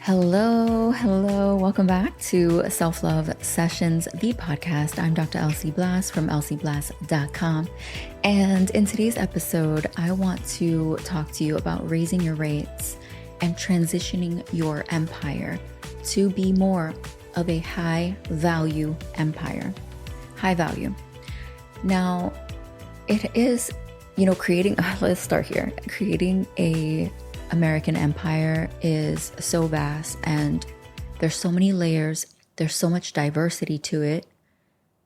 Hello. Welcome back to Self Love Sessions, the podcast. I'm Dr. Elsie Blass from elsieblass.com. And in today's episode, I want to talk to you about raising your rates and transitioning your empire to be more of a high value empire. High value. Now, it is, creating, let's start here. Creating a American empire is so vast and there's so many layers. There's so much diversity to it.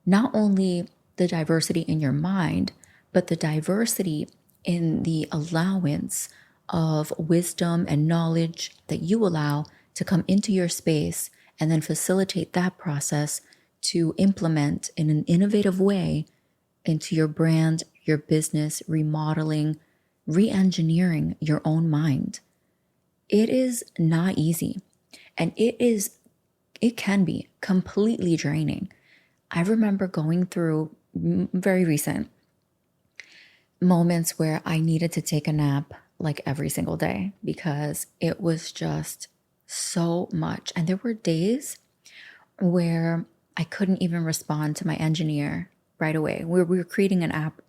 Not only the diversity in your mind, but the diversity in the allowance of wisdom and knowledge that you allow to come into your space and then facilitate that process to implement in an innovative way into your brand, your business, remodeling, re-engineering your own mind. It is not easy, and it can be completely draining. I remember going through very recent moments where I needed to take a nap like every single day because it was just so much. And there were days where I couldn't even respond to my engineer right away. We were creating an app.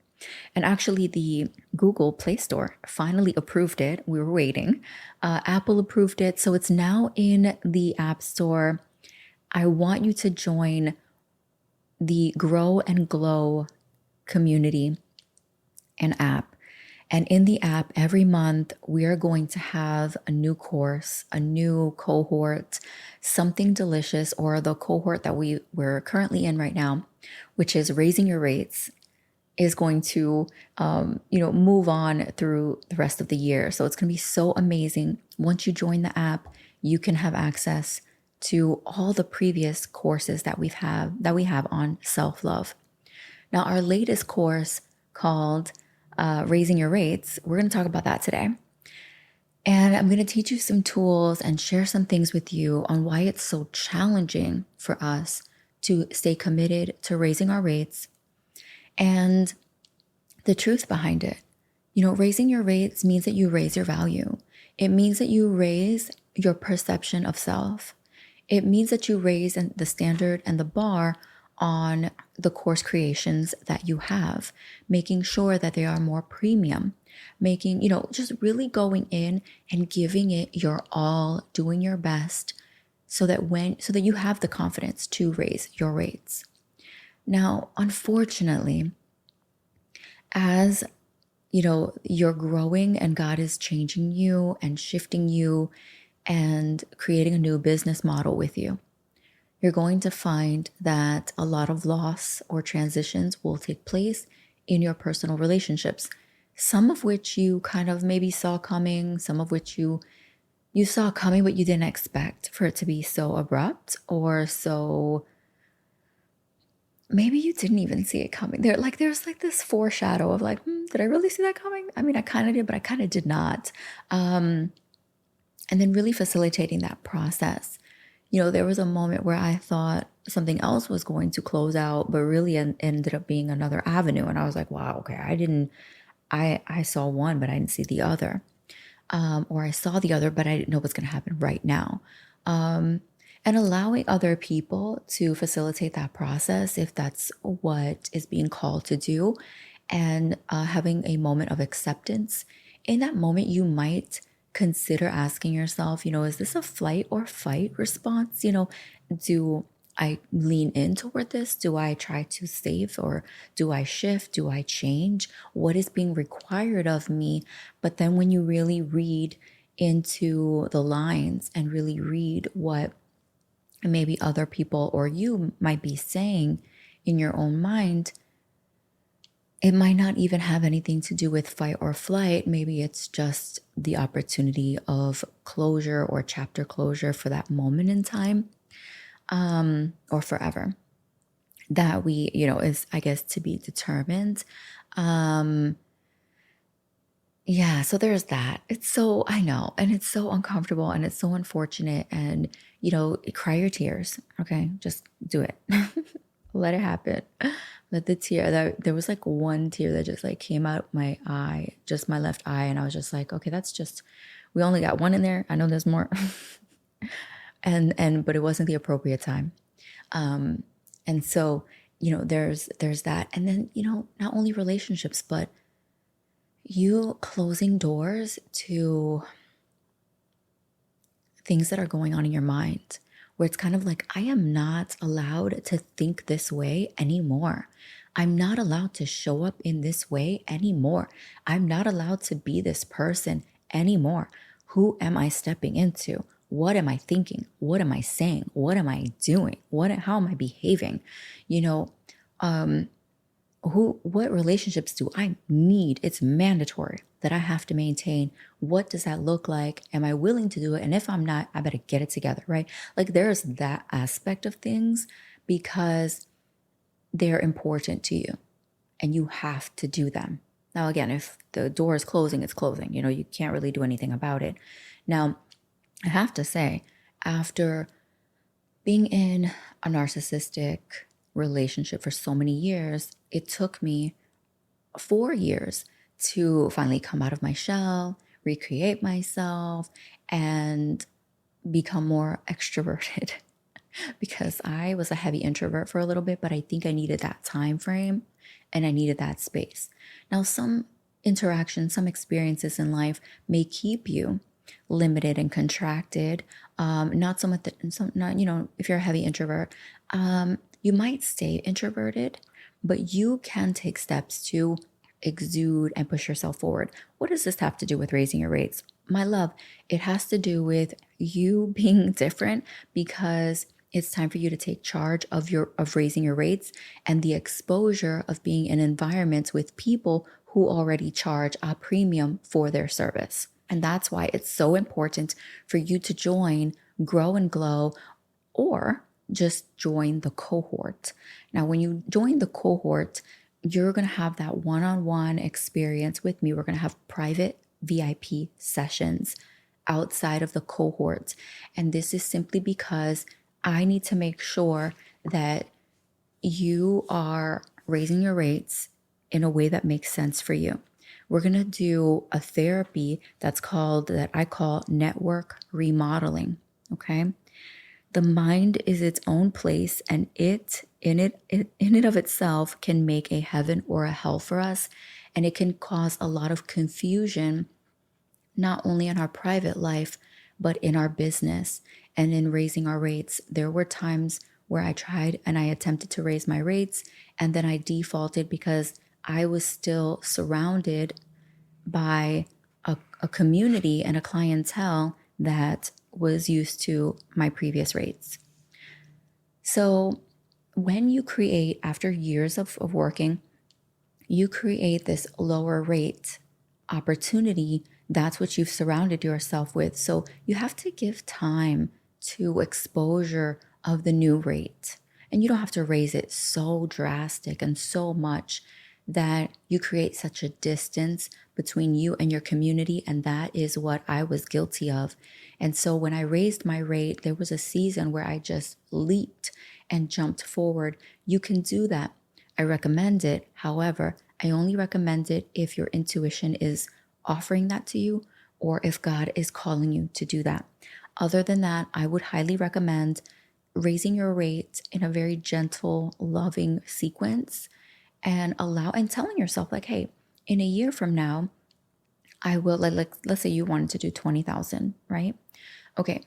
And actually, the Google Play Store finally approved it. We were waiting. Apple approved it. So it's now in the App Store. I want you to join the Grow and Glow community and app. And in the app, every month, we are going to have a new course, a new cohort, something delicious, or the cohort that we're currently in right now, which is raising your rates, is going to, move on through the rest of the year. So it's going to be so amazing. Once you join the app, you can have access to all the previous courses that we have on self-love. Now, our latest course called Raising Your Rates, we're going to talk about that today. And I'm going to teach you some tools and share some things with you on why it's so challenging for us to stay committed to raising our rates and the truth behind it. Raising your rates means that you raise your value. It means that you raise your perception of self. It means that you raise the standard and the bar on the course creations that you have, making sure that they are more premium, making, just really going in and giving it your all, doing your best so that you have the confidence to raise your rates. Now, unfortunately, as you're growing and God is changing you and shifting you and creating a new business model with you, you're going to find that a lot of loss or transitions will take place in your personal relationships, some of which you kind of maybe saw coming, some of which you saw coming, but you didn't expect for it to be so abrupt or so. Maybe you didn't even see it coming. There's this foreshadow of did I really see that coming? I mean, I kind of did, but I kind of did not. And then really facilitating that process. There was a moment where I thought something else was going to close out, but really ended up being another avenue. And I was like, wow, okay, I saw one, but I didn't see the other. Or I saw the other, but I didn't know what's going to happen right now. And allowing other people to facilitate that process, if that's what is being called to do, and having a moment of acceptance. In that moment, you might consider asking yourself, is this a flight or fight response? Do I lean in toward this? Do I try to save, or do I shift? Do I change? What is being required of me? But then when you really read into the lines and really read what maybe other people or you might be saying in your own mind, it might not even have anything to do with fight or flight. Maybe it's just the opportunity of closure or chapter closure for that moment in time, or forever. That is, I guess, to be determined. Yeah, so there's that. I know, and it's so uncomfortable and it's so unfortunate. And, cry your tears. Okay, just do it. Let it happen. Let the tear, there was one tear that just came out my eye, just my left eye. And I was just like, okay, we only got one in there. I know there's more. But it wasn't the appropriate time. And so, there's that. And then, not only relationships, but you closing doors to things that are going on in your mind, where it's kind of like, I am not allowed to think this way anymore. I'm not allowed to show up in this way anymore. I'm not allowed to be this person anymore. Who am I stepping into? What am I thinking? What am I saying? What am I doing? How am I behaving? You know, what relationships do I need? It's mandatory that I have to maintain. What does that look like? Am I willing to do it? And if I'm not, I better get it together, right? Like there's that aspect of things because they're important to you and you have to do them. Now, again, if the door is closing, it's closing. You can't really do anything about it. Now, I have to say, after being in a narcissistic relationship for so many years, it took me 4 years to finally come out of my shell, recreate myself, and become more extroverted. Because I was a heavy introvert for a little bit, but I think I needed that time frame and I needed that space. Now, some interactions, some experiences in life may keep you limited and contracted. Not so much, if you're a heavy introvert, you might stay introverted, but you can take steps to exude and push yourself forward. What does this have to do with raising your rates? My love, it has to do with you being different because it's time for you to take charge of raising your rates and the exposure of being in environments with people who already charge a premium for their service. And that's why it's so important for you to join Grow and Glow or just join the cohort. Now, when you join the cohort, you're going to have that one-on-one experience with me. We're going to have private VIP sessions outside of the cohort. And this is simply because I need to make sure that you are raising your rates in a way that makes sense for you. We're going to do a therapy that I call network remodeling. Okay. The mind is its own place, and it in it of itself can make a heaven or a hell for us. And it can cause a lot of confusion, not only in our private life, but in our business and in raising our rates. There were times where I tried and I attempted to raise my rates, and then I defaulted because I was still surrounded by a community and a clientele that was used to my previous rates. So when you create, after years of working, you create this lower rate opportunity, that's what you've surrounded yourself with. So you have to give time to exposure of the new rate. And you don't have to raise it so drastic and so much that you create such a distance between you and your community. And that is what I was guilty of. And so when I raised my rate, there was a season where I just leaped and jumped forward. You can do that. I recommend it. However, I only recommend it if your intuition is offering that to you or if God is calling you to do that. Other than that, I would highly recommend raising your rate in a very gentle, loving sequence and telling yourself like, hey, in a year from now, I will, let's say you wanted to do 20,000, right? Okay.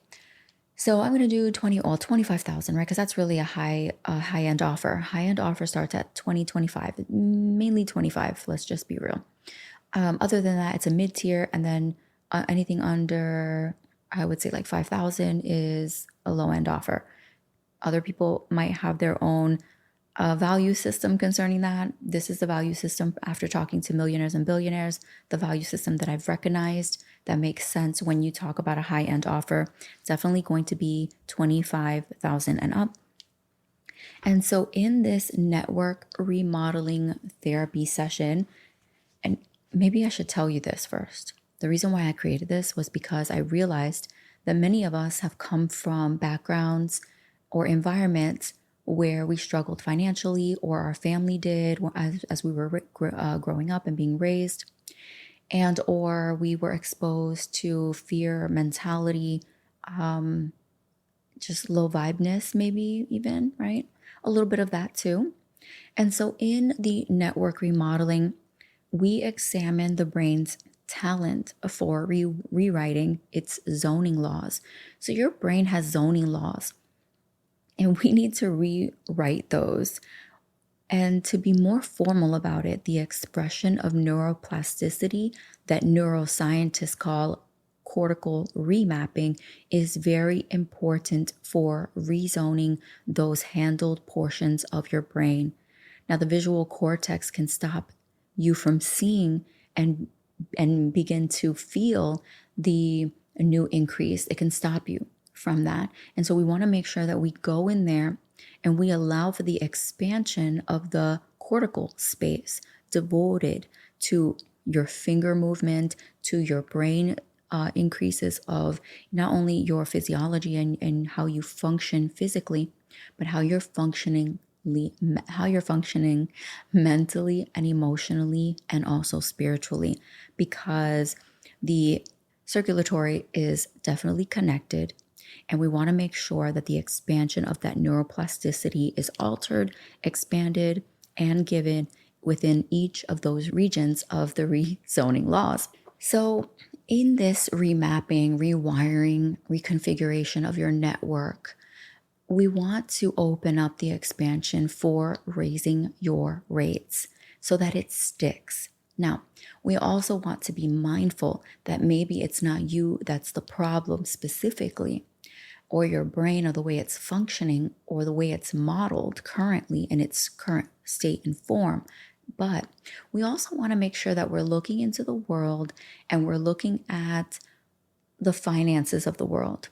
So I'm going to do 25,000, right? Because that's really a high-end offer. High-end offer starts at 25, mainly 25. Let's just be real. Other than that, it's a mid-tier, and then anything under, I would say like 5,000 is a low-end offer. Other people might have their own value system concerning that. This is the value system after talking to millionaires and billionaires, the value system that I've recognized that makes sense when you talk about a high-end offer. It's definitely going to be 25,000 and up. And so in this network remodeling therapy session, and maybe I should tell you this first. The reason why I created this was because I realized that many of us have come from backgrounds or environments where we struggled financially, or our family did as we were growing up and being raised, and or we were exposed to fear mentality, just low vibeness, maybe even, right? A little bit of that too. And so in the network remodeling, we examine the brain's talent for rewriting its zoning laws. So your brain has zoning laws, and we need to rewrite those. And to be more formal about it, the expression of neuroplasticity that neuroscientists call cortical remapping is very important for rezoning those handled portions of your brain. Now, the visual cortex can stop you from seeing and begin to feel the new increase. It can stop you from that. And so we want to make sure that we go in there and we allow for the expansion of the cortical space devoted to your finger movement, to your brain increases of not only your physiology and how you function physically, but how you're functioning mentally and emotionally and also spiritually, because the circulatory is definitely connected, and we want to make sure that the expansion of that neuroplasticity is altered, expanded, and given within each of those regions of the rezoning laws. So in this remapping, rewiring, reconfiguration of your network, we want to open up the expansion for raising your rates so that it sticks. Now, we also want to be mindful that maybe it's not you that's the problem specifically, or your brain, or the way it's functioning, or the way it's modeled currently in its current state and form. But we also want to make sure that we're looking into the world and we're looking at the finances of the world,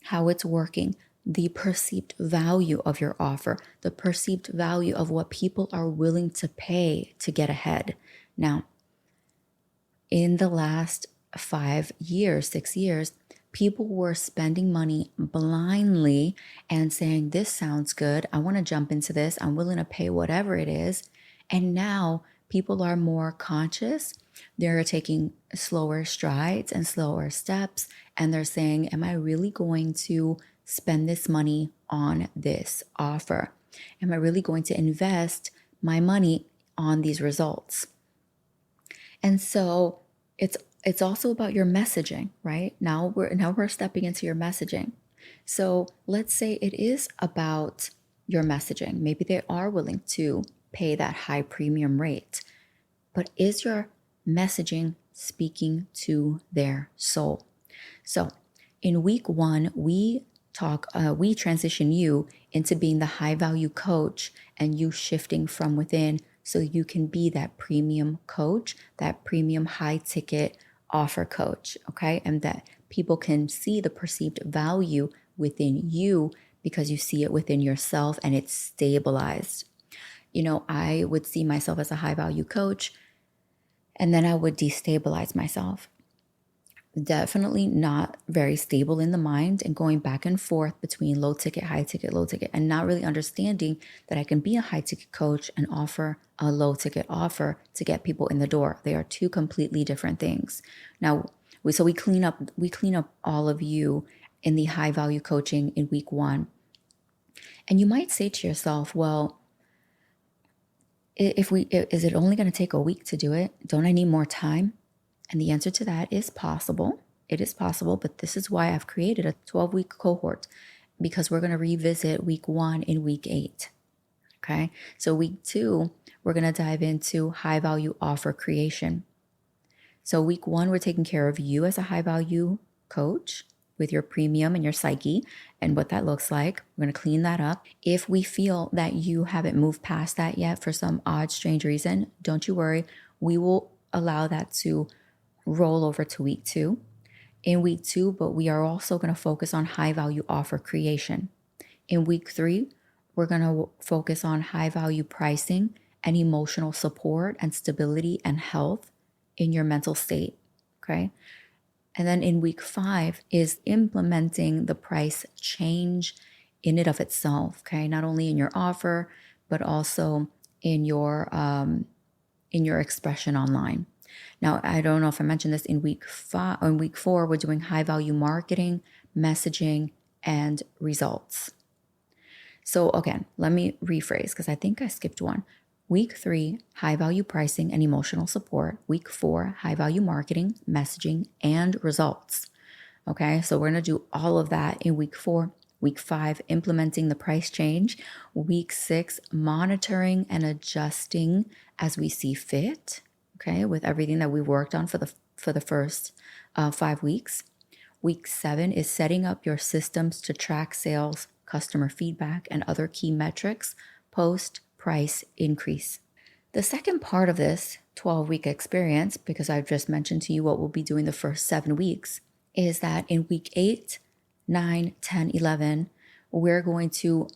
how it's working, the perceived value of your offer, the perceived value of what people are willing to pay to get ahead. Now, in the last 5 years, 6 years, people were spending money blindly and saying, this sounds good. I want to jump into this. I'm willing to pay whatever it is. And now people are more conscious. They're taking slower strides and slower steps. And they're saying, am I really going to spend this money on this offer? Am I really going to invest my money on these results? And so it's also about your messaging, right? Now we're stepping into your messaging. So let's say it is about your messaging. Maybe they are willing to pay that high premium rate, but is your messaging speaking to their soul? So in week 1, we transition you into being the high value coach and you shifting from within so you can be that premium coach, that premium high ticket offer coach, okay? And that people can see the perceived value within you because you see it within yourself and it's stabilized. I would see myself as a high value coach and then I would destabilize myself. Definitely not very stable in the mind and going back and forth between low ticket, high ticket, low ticket, and not really understanding that I can be a high ticket coach and offer a low ticket offer to get people in the door. They are two completely different things. Now, we clean up all of you in the high value coaching in week 1. And you might say to yourself, well, is it only going to take a week to do it? Don't I need more time? And the answer to that is possible. It is possible, but this is why I've created a 12-week cohort, because we're going to revisit week 1 in week 8. Okay. So week 2, we're going to dive into high value offer creation. So week 1, we're taking care of you as a high value coach with your premium and your psyche and what that looks like. We're going to clean that up. If we feel that you haven't moved past that yet for some odd, strange reason, don't you worry. We will allow that to roll over to week 2. In week 2, but we are also going to focus on high value offer creation. In week 3, we're going to focus on high value pricing and emotional support and stability and health in your mental state. Okay. And then in week 5 is implementing the price change in it of itself. Okay. Not only in your offer, but also in your expression online. Now, I don't know if I mentioned this in week 4, we're doing high value marketing, messaging, and results. So again, let me rephrase because I think I skipped one. Week 3, high value pricing and emotional support. Week 4, high value marketing, messaging, and results. Okay, so we're going to do all of that in week 4. Week 5, implementing the price change. Week 6, monitoring and adjusting as we see fit. Okay, with everything that we worked on for the first 5 weeks. Week 7 is setting up your systems to track sales, customer feedback, and other key metrics post price increase. The second part of this 12-week experience, because I've just mentioned to you what we'll be doing the first 7 weeks, is that in week 8, 9, 10, 11, we're going to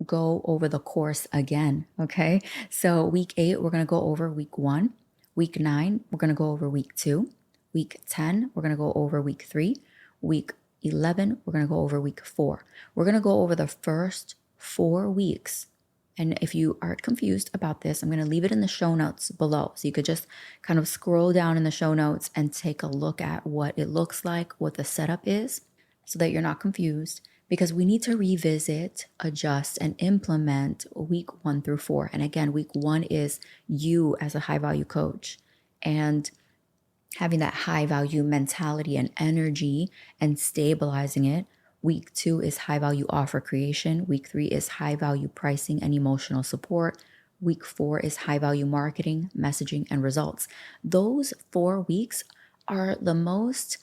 go over the course again, okay? So week 8, we're going to go over week 1. Week 9, we're going to go over week 2. Week 10, we're going to go over week 3. Week 11, we're going to go over week 4. We're going to go over the first 4 weeks. And if you are confused about this, I'm going to leave it in the show notes below. So you could just kind of scroll down in the show notes and take a look at what it looks like, what the setup is, so that you're not confused. Because we need to revisit, adjust, and implement week 1 through 4. And again, week 1 is you as a high value coach and having that high value mentality and energy and stabilizing it. Week 2 is high value offer creation. Week 3 is high value pricing and emotional support. Week 4 is high value marketing, messaging, and results. Those 4 weeks are those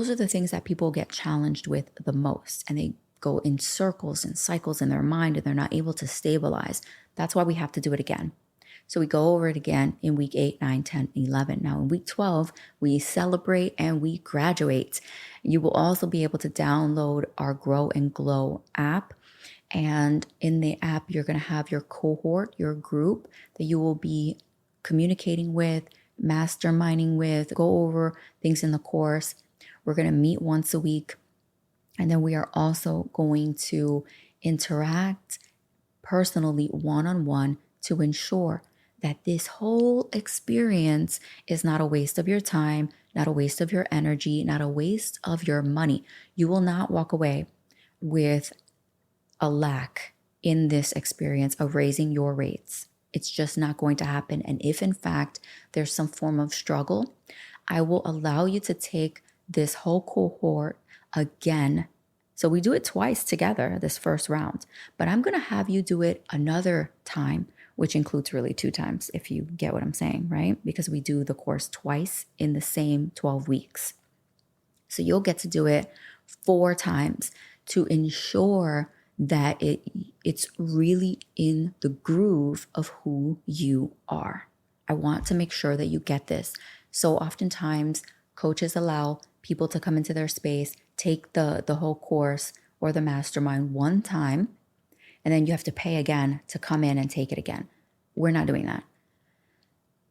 are the things that people get challenged with the most, and they go in circles and cycles in their mind and they're not able to stabilize. That's why we have to do it again. So we go over it again in week 8, 9, 10, 11. Now in week 12, we celebrate and we graduate. You will also be able to download our Grow and Glow app. And in the app, you're going to have your cohort, your group that you will be communicating with, masterminding with, go over things in the course. We're going to meet once a week. And then we are also going to interact personally one-on-one to ensure that this whole experience is not a waste of your time, not a waste of your energy, not a waste of your money. You will not walk away with a lack in this experience of raising your rates. It's just not going to happen. And if in fact there's some form of struggle, I will allow you to take this whole cohort again. So we do it twice together, this first round, but I'm going to have you do it another time, which includes really 2 times, if you get what I'm saying, right? Because we do the course twice in the same 12 weeks. So you'll get to do it 4 times to ensure that it's really in the groove of who you are. I want to make sure that you get this. So oftentimes coaches allow people to come into their space, take the whole course or the mastermind one time, and then you have to pay again to come in and take it again. We're not doing that.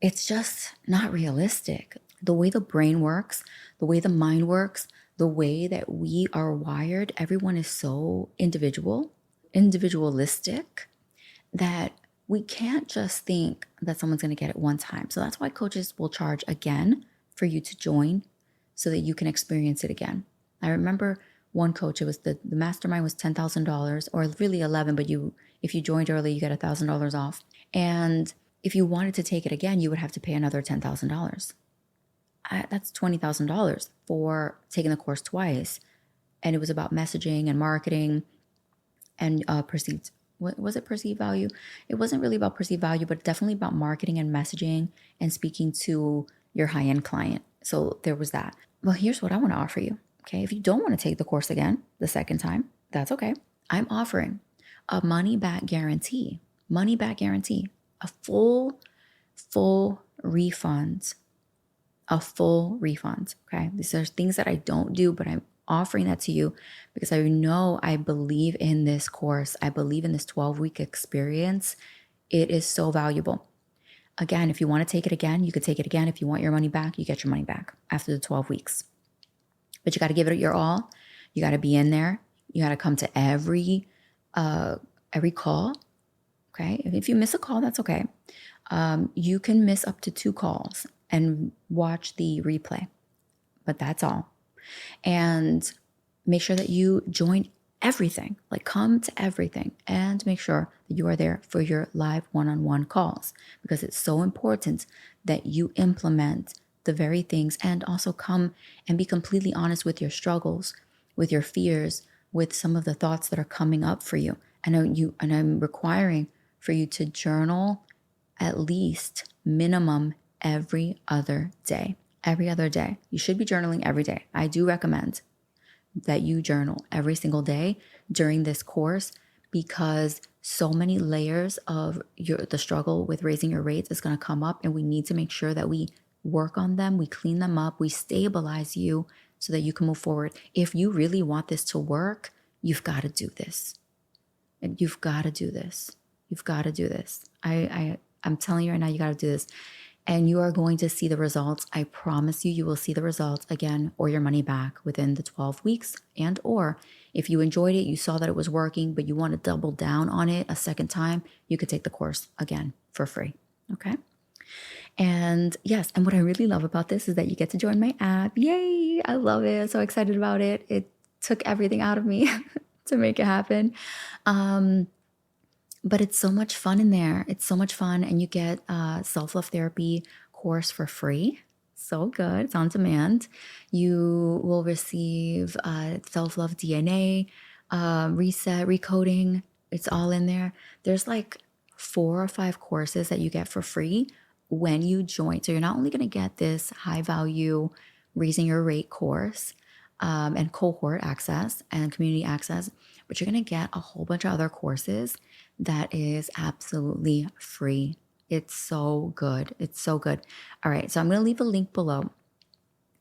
It's just not realistic. The way the brain works, the way the mind works, the way that we are wired, everyone is so individualistic, that we can't just think that someone's going to get it one time. So that's why coaches will charge again for you to join so that you can experience it again. I remember one coach, it was the mastermind was $10,000 or really 11, but if you joined early, you get $1,000 off. And if you wanted to take it again, you would have to pay another $10,000. That's $20,000 for taking the course twice. And it was about messaging and marketing and perceived, what was it, perceived value? It wasn't really about perceived value, but definitely about marketing and messaging and speaking to your high-end client. So there was that. Well, here's what I want to offer you. Okay, if you don't want to take the course again the second time, that's okay. I'm offering a money-back guarantee, a full refund, okay? These are things that I don't do, but I'm offering that to you because I know I believe in this course. I believe in this 12-week experience. It is so valuable. Again, if you want to take it again, you could take it again. If you want your money back, you get your money back after the 12 weeks. But you got to give it your all. You got to be in there. You got to come to every call. Okay. If you miss a call, that's okay. You can miss up to 2 calls and watch the replay, but that's all. And make sure that you join everything, like come to everything, and make sure that you are there for your live one-on-one calls, because it's so important that you implement the very things, and also come and be completely honest with your struggles, with your fears, with some of the thoughts that are coming up for you. And I'm requiring for you to journal at least minimum every other day. Every other day. You should be journaling every day. I do recommend that you journal every single day during this course, because so many layers of the struggle with raising your rates is going to come up, and we need to make sure that we work on them, we clean them up, we stabilize you so that you can move forward. If you really want this to work, you've got to do this. And you've got to do this. You've got to do this. I'm telling you right now, you got to do this. And you are going to see the results. I promise you, you will see the results again, or your money back within the 12 weeks. And or if you enjoyed it, you saw that it was working, but you want to double down on it a second time, you could take the course again for free. Okay. And yes, and what I really love about this is that you get to join my app. Yay! I love it. I'm so excited about it. It took everything out of me to make it happen. But it's so much fun in there. It's so much fun. And you get a self-love therapy course for free. So good. It's on demand. You will receive self-love DNA, reset, recoding. It's all in there. There's like 4 or 5 courses that you get for free when you join. So you're not only going to get this high value raising your rate course and cohort access and community access, but you're going to get a whole bunch of other courses that is absolutely free. It's so good. It's so good. All right. So I'm going to leave a link below.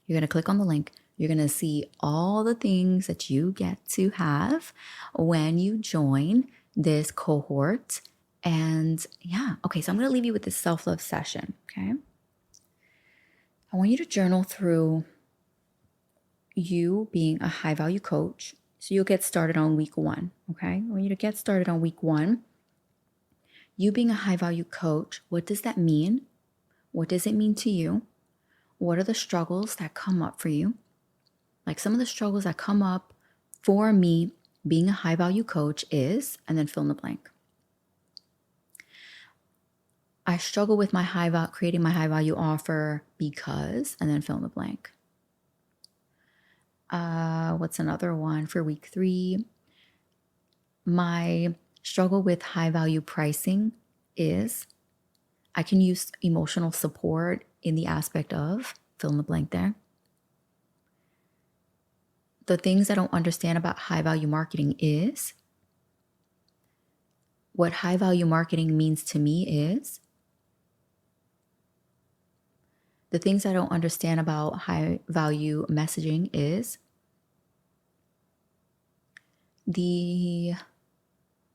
You're going to click on the link. You're going to see all the things that you get to have when you join this cohort. And yeah. Okay. So I'm going to leave you with this self-love session. Okay. I want you to journal through you being a high value coach. So you'll get started on week 1. Okay. I want you to get started on week 1. You being a high value coach, what does that mean? What does it mean to you? What are the struggles that come up for you? Like some of the struggles that come up for me being a high value coach is, and then fill in the blank. I struggle with creating my high value offer because, and then fill in the blank. What's another one for week 3? My struggle with high value pricing is I can use emotional support in the aspect of, fill in the blank there. The things I don't understand about high value marketing is, what high value marketing means to me is, the things I don't understand about high value messaging is,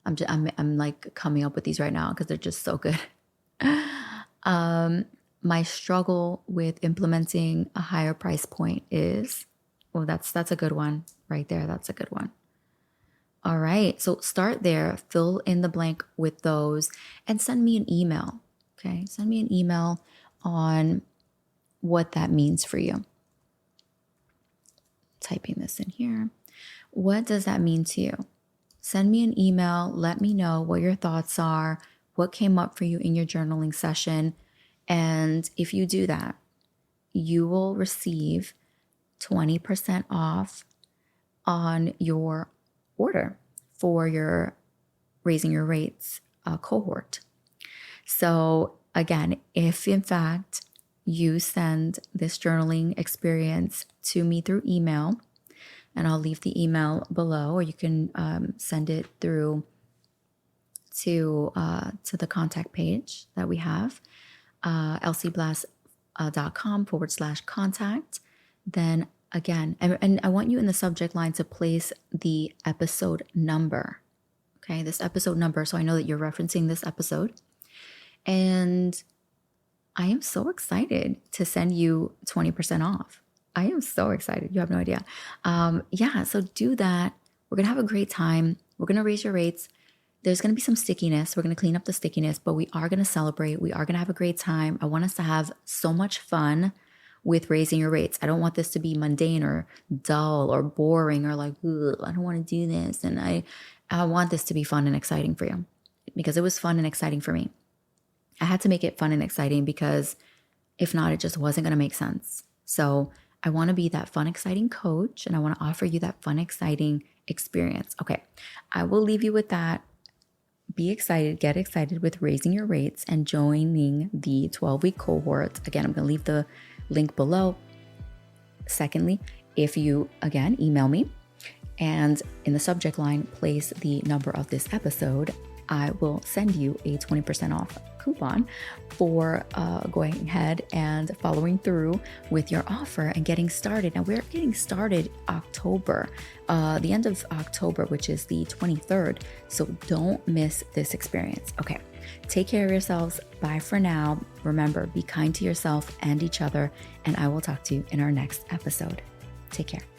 I'm like coming up with these right now because they're just so good. My struggle with implementing a higher price point is, well, that's a good one right there. That's a good one. All right. So start there, fill in the blank with those, and send me an email. Okay. Send me an email on what that means for you. Typing this in here. What does that mean to you? Send me an email. Let me know what your thoughts are, what came up for you in your journaling session. And if you do that, you will receive 20% off on your order for your Raising Your Rates cohort. So again, if in fact you send this journaling experience to me through email, and I'll leave the email below, or you can send it through to the contact page that we have, lcblas.com/contact. Then again, and I want you in the subject line to place the episode number. Okay, this episode number, so I know that you're referencing this episode. And I am so excited to send you 20% off. I am so excited. You have no idea. So do that. We're going to have a great time. We're going to raise your rates. There's going to be some stickiness. We're going to clean up the stickiness, but we are going to celebrate. We are going to have a great time. I want us to have so much fun with raising your rates. I don't want this to be mundane or dull or boring or like, I don't want to do this. And I want this to be fun and exciting for you, because it was fun and exciting for me. I had to make it fun and exciting because if not, it just wasn't going to make sense. So I want to be that fun, exciting coach, and I want to offer you that fun, exciting experience. Okay, I will leave you with that. Be excited, get excited with raising your rates and joining the 12-week cohort. Again, I'm going to leave the link below. Secondly, if you, again, email me and in the subject line, place the number of this episode, I will send you a 20% off coupon for going ahead and following through with your offer and getting started. Now we're getting started October, the end of October, which is the 23rd. So don't miss this experience. Okay. Take care of yourselves. Bye for now. Remember, be kind to yourself and each other, and I will talk to you in our next episode. Take care.